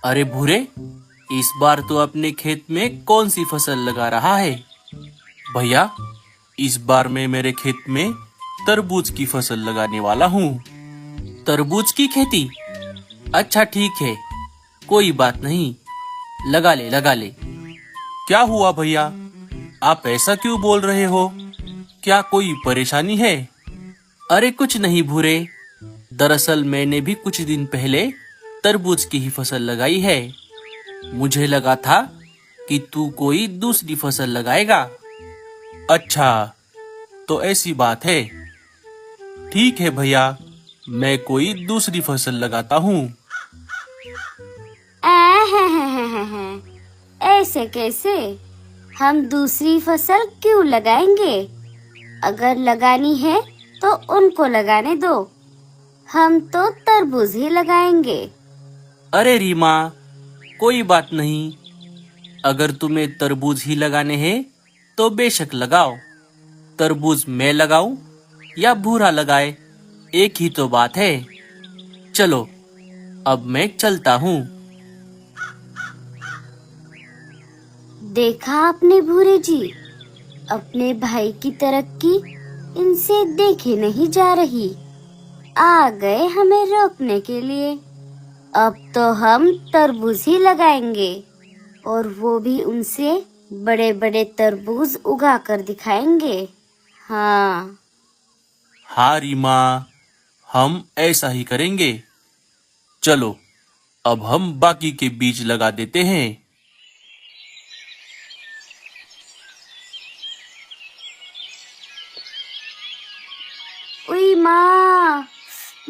अरे भूरे, इस बार तो अपने खेत में कौन सी फसल लगा रहा है? भैया, इस बार मैं मेरे खेत में तरबूज की फसल लगाने वाला हूँ। तरबूज की खेती? अच्छा ठीक है, कोई बात नहीं, लगा ले लगा ले। क्या हुआ भैया, आप ऐसा क्यों बोल रहे हो? क्या कोई परेशानी है? अरे कुछ नहीं भूरे, दरअसल मैंने भी कुछ दिन पहले तरबूज की ही फसल लगाई है। मुझे लगा था कि तू कोई दूसरी फसल लगाएगा। अच्छा, तो ऐसी बात है। ठीक है भैया, मैं कोई दूसरी फसल लगाता हूँ। ऐसे कैसे? हम दूसरी फसल क्यों लगाएंगे? अगर लगानी है तो उनको लगाने दो। हम तो तरबूज ही लगाएंगे। अरे रीमा, कोई बात नहीं। अगर तुम्हें तरबूज ही लगाने हैं तो बेशक लगाओ। तरबूज मैं लगाऊं या भूरा लगाए, एक ही तो बात है। चलो, अब मैं चलता हूँ। देखा आपने भूरे जी, अपने भाई की तरक्की इनसे देखी नहीं जा रही। आ गए हमें रोकने के लिए। अब तो हम तरबूज ही लगाएंगे, और वो भी उनसे बड़े बड़े तरबूज उगा कर दिखाएंगे। हाँ हाँ रीमा, हम ऐसा ही करेंगे। चलो, अब हम बाकी के बीज लगा देते हैं। उई माँ,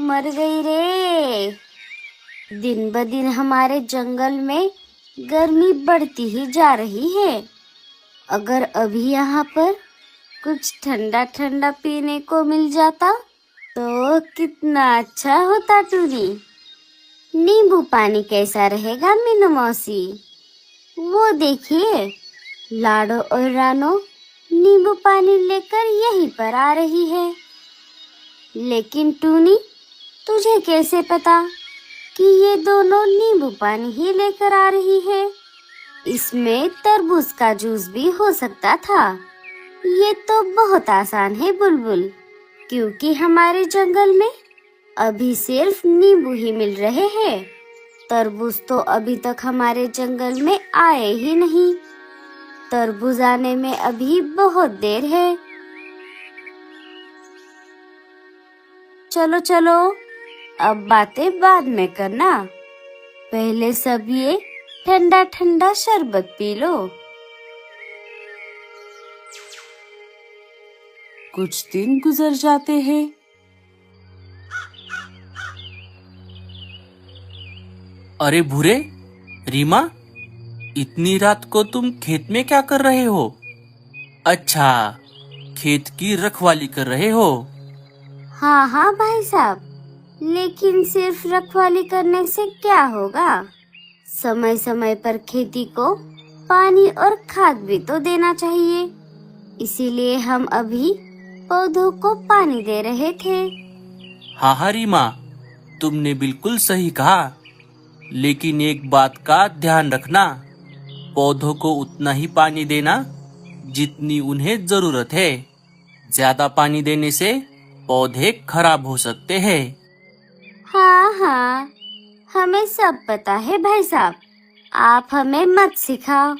मर गई रे। दिन ब दिन हमारे जंगल में गर्मी बढ़ती ही जा रही है। अगर अभी यहाँ पर कुछ ठंडा ठंडा पीने को मिल जाता तो कितना अच्छा होता टूनी। नींबू पानी कैसा रहेगा मीनू मौसी? वो देखिए, लाडो और रानो नींबू पानी लेकर यहीं पर आ रही है। लेकिन टूनी, तुझे कैसे पता कि ये दोनों नींबू पानी ही लेकर आ रही है? इसमें तरबूज का जूस भी हो सकता था। ये तो बहुत आसान है बुलबुल, क्योंकि हमारे जंगल में अभी सिर्फ नींबू ही मिल रहे हैं। तरबूज तो अभी तक हमारे जंगल में आए ही नहीं। तरबूज आने में अभी बहुत देर है। चलो चलो, अब बातें बाद में करना। पहले सब ये ठंडा ठंडा शरबत पी लो। कुछ दिन गुजर जाते हैं। अरे भूरे, रीमा, इतनी रात को तुम खेत में क्या कर रहे हो? अच्छा, खेत की रखवाली कर रहे हो। हाँ हाँ भाई साहब, लेकिन सिर्फ रखवाली करने से क्या होगा? समय समय पर खेती को पानी और खाद भी तो देना चाहिए। इसीलिए हम अभी पौधों को पानी दे रहे थे। हाँ हाँ रीमा, तुमने बिल्कुल सही कहा। लेकिन एक बात का ध्यान रखना, पौधों को उतना ही पानी देना जितनी उन्हें जरूरत है। ज्यादा पानी देने से पौधे खराब हो सकते हैं। हाँ हाँ, हमें सब पता है भाई साहब, आप हमें मत सिखाओ।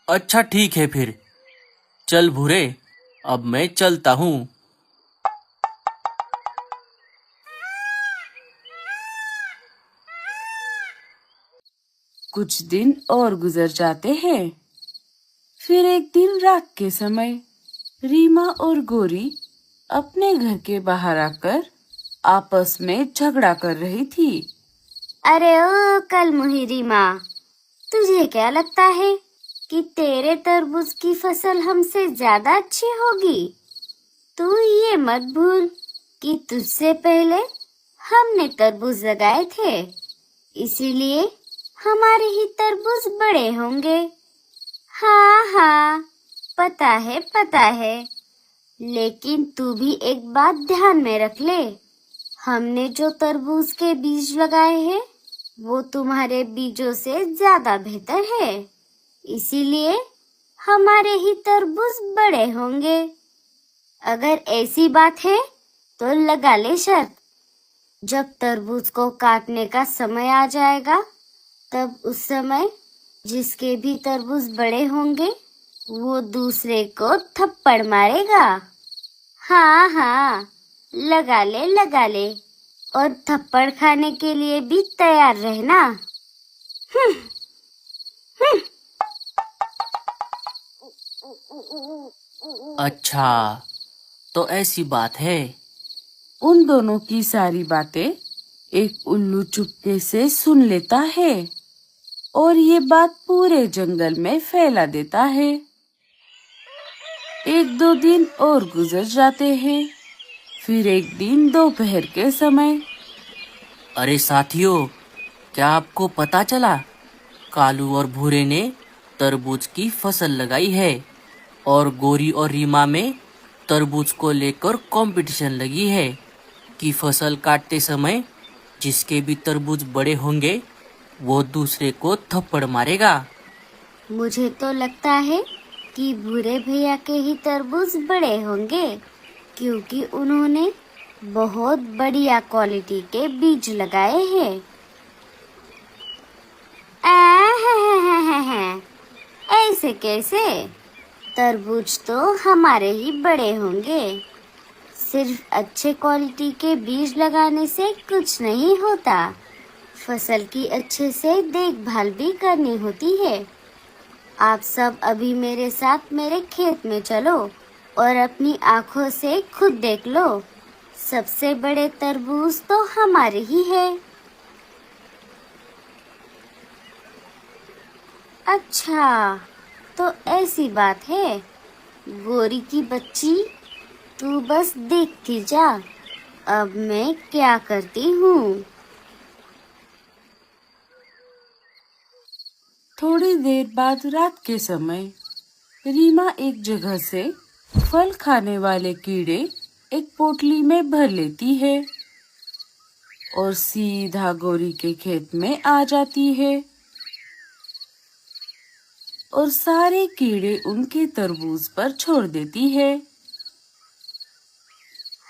अच्छा ठीक है फिर। चल भूरे, अब मैं चलता हूँ। कुछ दिन और गुजर जाते हैं। फिर एक दिन रात के समय रीमा और गोरी अपने घर के बाहर आकर आपस में झगड़ा कर रही थी। अरे ओ कलमुही रीमा, तुझे क्या लगता है कि तेरे तरबूज की फसल हमसे ज्यादा अच्छी होगी? तू ये मत भूल कि तुझसे पहले हमने तरबूज लगाए थे, इसीलिए हमारे ही तरबूज बड़े होंगे। हाँ हाँ, पता है। लेकिन तू भी एक बात ध्यान में रख ले, हमने जो तरबूज के बीज लगाए हैं वो तुम्हारे बीजों से ज्यादा बेहतर है, इसीलिए हमारे ही तरबूज बड़े होंगे। अगर ऐसी बात है तो लगा ले शर्त, जब तरबूज को काटने का समय आ जाएगा तब उस समय जिसके भी तरबूज बड़े होंगे वो दूसरे को थप्पड़ मारेगा। हाँ हाँ, लगा ले और थप्पड़ खाने के लिए भी तैयार रहना। अच्छा, तो ऐसी बात है। उन दोनों की सारी बातें एक उल्लू चुपके से सुन लेता है और ये बात पूरे जंगल में फैला देता है। एक दो दिन और गुजर जाते हैं। फिर एक दिन दोपहर के समय। अरे साथियों, क्या आपको पता चला? कालू और भूरे ने तरबूज की फसल लगाई है और गोरी और रीमा में तरबूज को लेकर कंपटीशन लगी है कि फसल काटते समय जिसके भी तरबूज बड़े होंगे वो दूसरे को थप्पड़ मारेगा। मुझे तो लगता है कि भूरे भैया के ही तरबूज बड़े होंगे, क्योंकि उन्होंने बहुत बढ़िया क्वालिटी के बीज लगाए हैं। ऐसे कैसे? तरबूज तो हमारे ही बड़े होंगे। सिर्फ अच्छे क्वालिटी के बीज लगाने से कुछ नहीं होता, फसल की अच्छे से देखभाल भी करनी होती है। आप सब अभी मेरे साथ मेरे खेत में चलो और अपनी आँखों से खुद देख लो, सबसे बड़े तरबूज तो हमारे ही है। अच्छा, तो ऐसी बात है। गोरी की बच्ची, तू बस देखती जा, अब मैं क्या करती हूँ। थोड़ी देर बाद रात के समय रीमा एक जगह से फल खाने वाले कीड़े एक पोटली में भर लेती है और सीधा गोरी के खेत में आ जाती है और सारे कीड़े उनके तरबूज पर छोड़ देती है।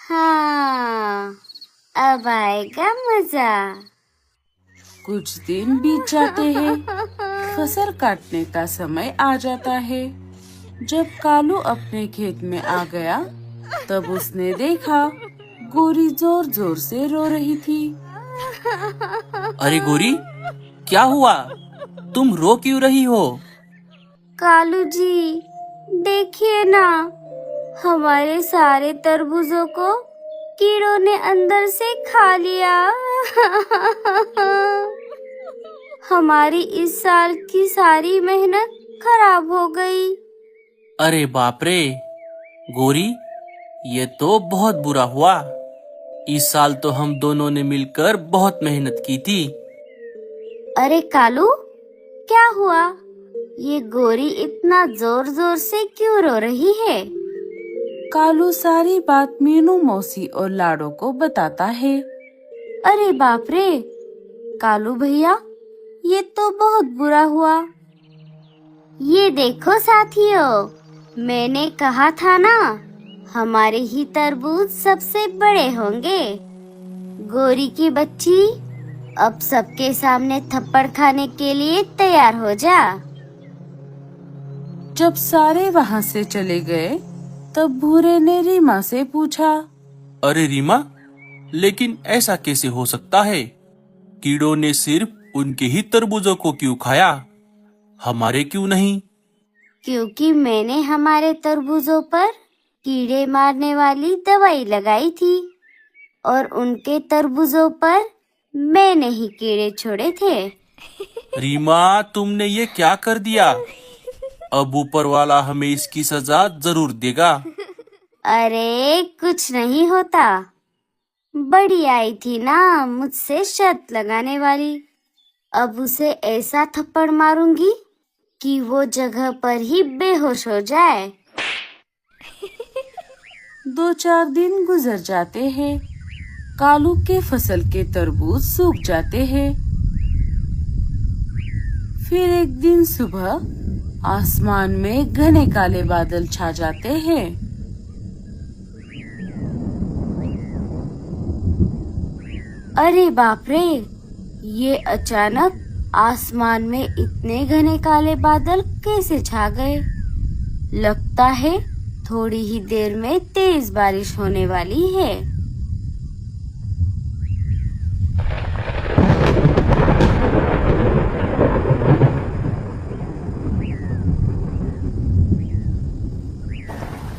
हाँ, अब आएगा मजा। कुछ दिन बीत जाते हैं। फसल काटने का समय आ जाता है। जब कालू अपने खेत में आ गया तब उसने देखा गोरी जोर जोर से रो रही थी। अरे गोरी, क्या हुआ? तुम रो क्यों रही हो? कालू जी, देखिए ना, हमारे सारे तरबूजों को कीड़ों ने अंदर से खा लिया। हमारी इस साल की सारी मेहनत खराब हो गई। अरे बाप रे गोरी, ये तो बहुत बुरा हुआ। इस साल तो हम दोनों ने मिलकर बहुत मेहनत की थी। अरे कालू, क्या हुआ? ये गोरी इतना जोर जोर से क्यों रो रही है? कालू सारी बात मीनू मौसी और लाडो को बताता है। अरे बाप रे कालू भैया, ये तो बहुत बुरा हुआ। ये देखो साथियों, मैंने कहा था ना, हमारे ही तरबूज सबसे बड़े होंगे। गोरी की बच्ची, अब सबके सामने थप्पड़ खाने के लिए तैयार हो जा। जब सारे वहाँ से चले गए तब भूरे ने रीमा से पूछा। अरे रीमा, लेकिन ऐसा कैसे हो सकता है? कीड़ों ने सिर्फ उनके ही तरबूजों को क्यों खाया, हमारे क्यों नहीं? क्योंकि मैंने हमारे तरबूजों पर कीड़े मारने वाली दवाई लगाई थी और उनके तरबूजों पर मैंने ही कीड़े छोड़े थे। रीमा, तुमने ये क्या कर दिया? अब ऊपर वाला हमें इसकी सजा जरूर देगा। अरे कुछ नहीं होता, बड़ी आई थी ना मुझसे शर्त लगाने वाली। अब उसे ऐसा थप्पड़ मारूंगी कि वो जगह पर ही बेहोश हो जाए। 2-4 दिन गुजर जाते हैं। कालू के फसल के तरबूज सूख जाते हैं। फिर एक दिन सुबह आसमान में घने काले बादल छा जाते हैं। अरे बाप रे, ये अचानक आसमान में इतने घने काले बादल कैसे छा गए? लगता है थोड़ी ही देर में तेज बारिश होने वाली है।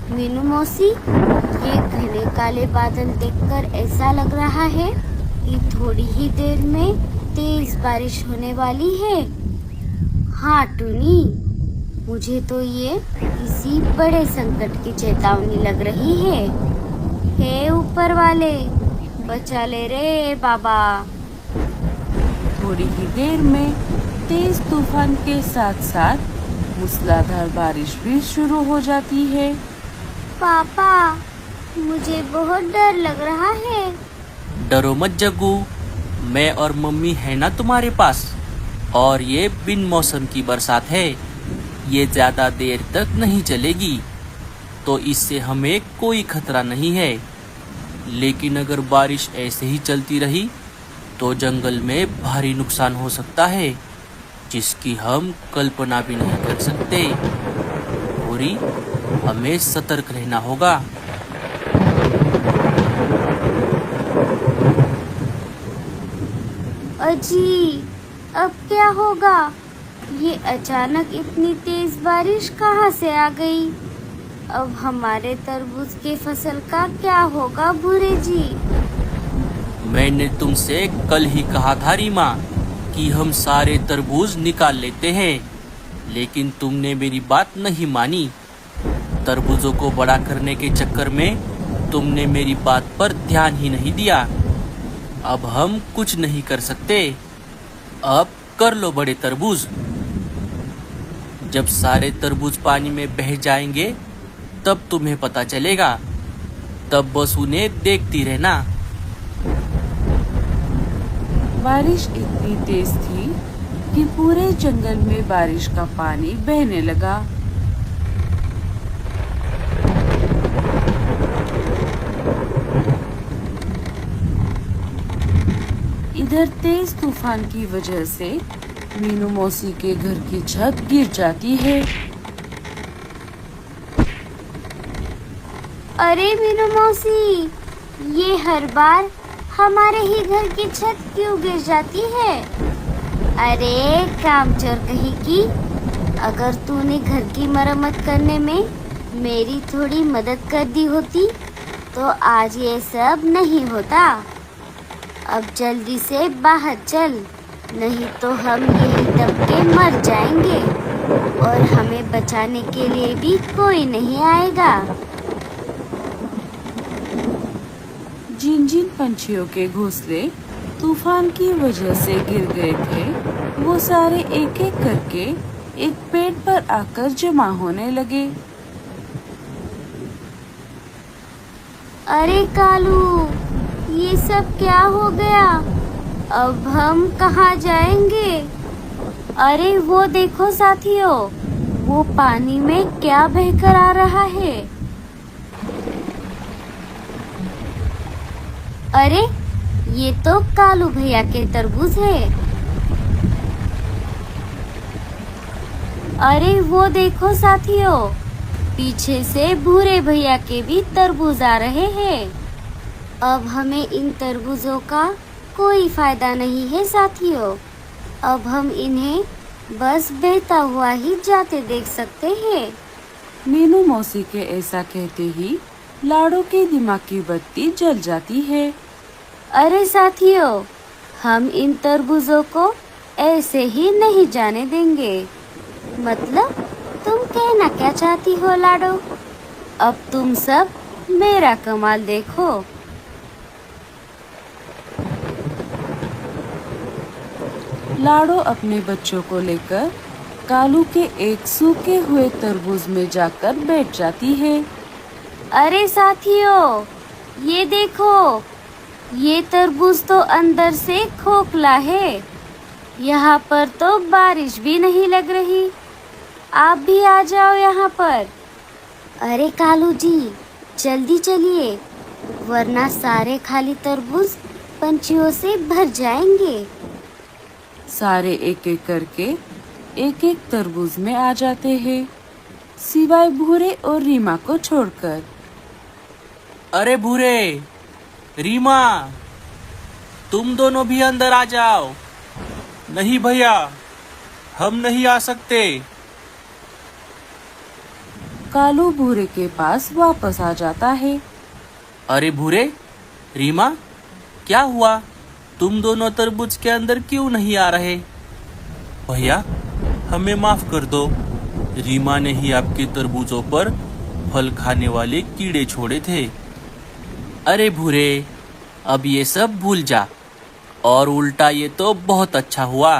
मीनू मौसी, ये घने काले बादल देखकर ऐसा लग रहा है कि थोड़ी ही देर में तेज बारिश होने वाली है। हाँ टूनी, मुझे तो ये किसी बड़े संकट की चेतावनी लग रही है। हे ऊपर वाले, बचा ले रे बाबा। थोड़ी ही देर में तेज तूफान के साथ साथ मूसलाधार बारिश भी शुरू हो जाती है। पापा, मुझे बहुत डर लग रहा है। डरो मत जग्गू, मैं और मम्मी है ना तुम्हारे पास। और ये बिन मौसम की बरसात है, ये ज्यादा देर तक नहीं चलेगी, तो इससे हमें कोई खतरा नहीं है। लेकिन अगर बारिश ऐसे ही चलती रही तो जंगल में भारी नुकसान हो सकता है, जिसकी हम कल्पना भी नहीं कर सकते। पूरी हमें सतर्क रहना होगा। अजी, अब क्या होगा? ये अचानक इतनी तेज बारिश कहाँ से आ गई? अब हमारे तरबूज के फसल का क्या होगा भूरे जी? मैंने तुमसे कल ही कहा था रीमा कि हम सारे तरबूज निकाल लेते हैं, लेकिन तुमने मेरी बात नहीं मानी। तरबूजों को बड़ा करने के चक्कर में तुमने मेरी बात पर ध्यान ही नहीं दिया। अब हम कुछ नहीं कर सकते। अब कर लो बड़े तरबूज। जब सारे तरबूज पानी में बह जाएंगे तब तुम्हें पता चलेगा, तब बस उन्हें देखती रहना। बारिश इतनी तेज थी कि पूरे जंगल में बारिश का पानी बहने लगा। इधर तेज तूफान की वजह से मीनू मौसी के घर की छत गिर जाती है। अरे मीनू मौसी, ये हर बार हमारे ही घर की छत क्यों गिर जाती है? अरे कामचोर कहीं की, अगर तूने घर की मरम्मत करने में मेरी थोड़ी मदद कर दी होती तो आज ये सब नहीं होता। अब जल्दी से बाहर चल, नहीं तो हम यहीं दब के मर जाएंगे और हमें बचाने के लिए भी कोई नहीं आएगा। जिन जिन पंछियों के घोंसले तूफान की वजह से गिर गए थे, वो सारे एक एक करके एक पेड़ पर आकर जमा होने लगे। अरे कालू, ये सब क्या हो गया? अब हम कहाँ जाएंगे? अरे वो देखो साथियों, वो पानी में क्या बहकर आ रहा है? अरे ये तो कालू भैया के तरबूज है। अरे वो देखो साथियों, पीछे से भूरे भैया के भी तरबूज आ रहे हैं। अब हमें इन तरबूजों का कोई फायदा नहीं है साथियों। अब हम इन्हें बस बहता हुआ ही जाते देख सकते हैं। मीनू मौसी के ऐसा कहते ही लाडो के दिमाग की बत्ती जल जाती है। अरे साथियों, हम इन तरबूजों को ऐसे ही नहीं जाने देंगे। मतलब तुम कहना क्या चाहती हो लाडो? अब तुम सब मेरा कमाल देखो। लाडो अपने बच्चों को लेकर कालू के एक सूखे हुए तरबूज में जाकर बैठ जाती है। अरे साथियों, ये देखो, ये तरबूज तो अंदर से खोखला है। यहाँ पर तो बारिश भी नहीं लग रही। आप भी आ जाओ यहाँ पर। अरे कालू जी, जल्दी चलिए, वरना सारे खाली तरबूज पंछियों से भर जाएंगे। सारे एक एक करके एक एक तरबूज में आ जाते हैं, सिवाय भूरे और रीमा को छोड़कर। अरे भूरे, रीमा, तुम दोनों भी अंदर आ जाओ। नहीं भैया, हम नहीं आ सकते। कालू भूरे के पास वापस आ जाता है। अरे भूरे, रीमा, क्या हुआ? तुम दोनों तरबूज के अंदर क्यों नहीं आ रहे? भैया, हमें माफ कर दो। रीमा ने ही आपके तरबूजों पर फल खाने वाले कीड़े छोड़े थे। अरे भूरे, अब ये सब भूल जा। और उल्टा ये तो बहुत अच्छा हुआ।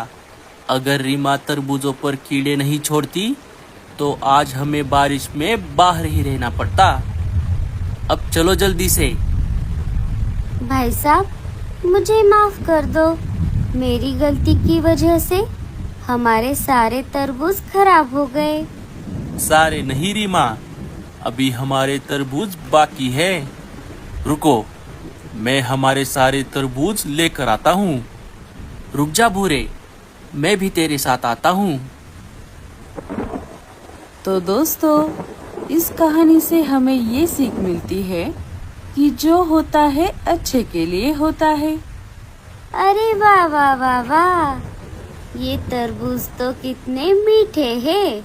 अगर रीमा तरबूजों पर कीड़े नहीं छोड़ती तो आज हमें बारिश में बाहर ही रहना पड़ता। अब चलो जल्दी से। भाई साहब, मुझे माफ कर दो। मेरी गलती की वजह से हमारे सारे तरबूज खराब हो गए। सारे नहीं रीमा, अभी हमारे तरबूज बाकी है। रुको, मैं हमारे सारे तरबूज लेकर आता हूँ। रुक जा भूरे, मैं भी तेरे साथ आता हूँ। तो दोस्तों, इस कहानी से हमें ये सीख मिलती है कि जो होता है अच्छे के लिए होता है। अरे वाह वाह वाह वाह, ये तरबूज तो कितने मीठे हैं।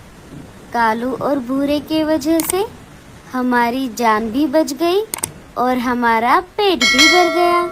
कालू और भूरे के वजह से हमारी जान भी बच गई और हमारा पेट भी भर गया।